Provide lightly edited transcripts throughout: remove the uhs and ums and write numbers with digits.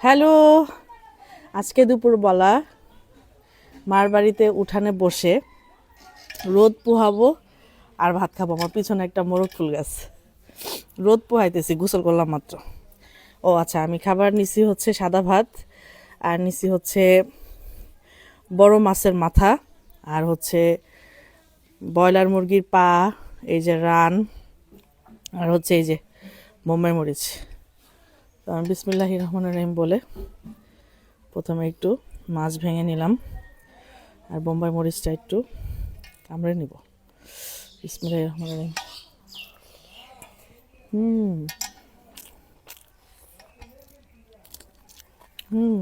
Hello, আজকে দুপুরবেলা মার বাড়িতে উঠানে বসে রোদ পোহাবো আর ভাত খাবো। আমার পিছনে একটা মোরগ ফুল গাছ, রোদ পোহাইতেছি, গোসল করলাম মাত্র। ও আচ্ছা, আমি খাবার নিছি হচ্ছে সাদা ভাত, আর নিছি হচ্ছে বড় মাছের মাথা, আর হচ্ছে ব্রয়লার মুরগির পা, এই যে রান, আর হচ্ছে এই যে বোম্বাই মরিচ। তো আমি বিসমিল্লাহির রহমানির রহিম বলে প্রথমে একটু মাছ ভেঙে নিলাম, আর বোম্বাই মরিচটা একটু কামড়ে নিব। বিসমিল্লাহির রহমানির রহিম। হুম হুম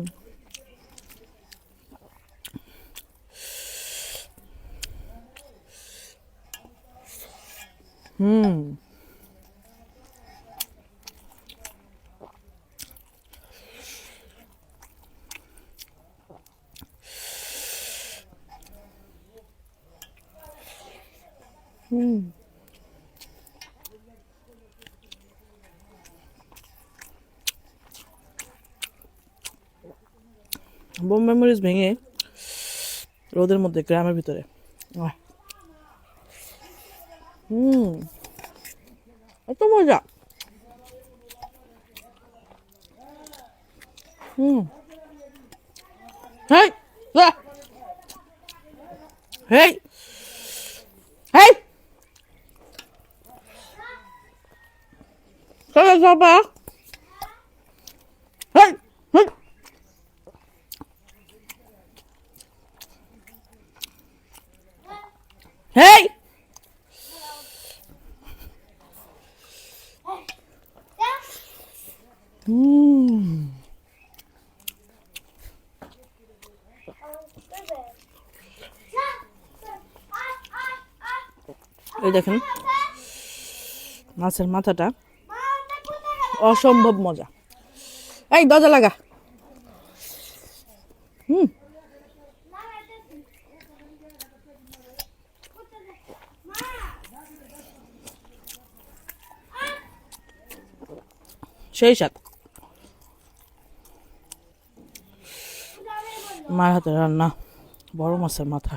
হুম হুম বোম্বাই মরিচ ভেঙে রোদের মধ্যে গ্রামের ভিতরে। আহ, হুম এত মজা। হুম হেই আহ, হেই হেই চলে যাবা। হেই হেই হেই হুম এই দেখেন মাছের মাথাটা অসম্ভব মজা। এই দরজা লাগা। হুম সেই সাথ মার হাতে রান্না বড় মাছের মাথা,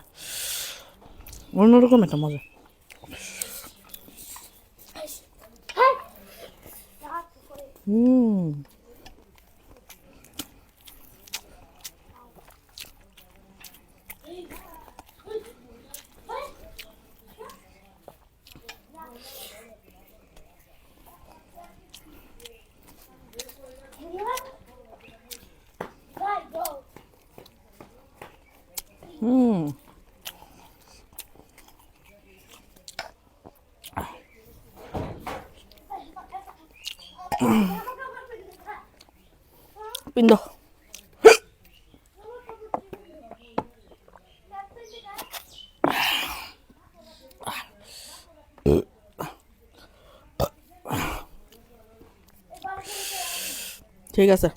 অন্যরকম একটা মজা। হুম হুম পিন্দ। ঠিক আছে।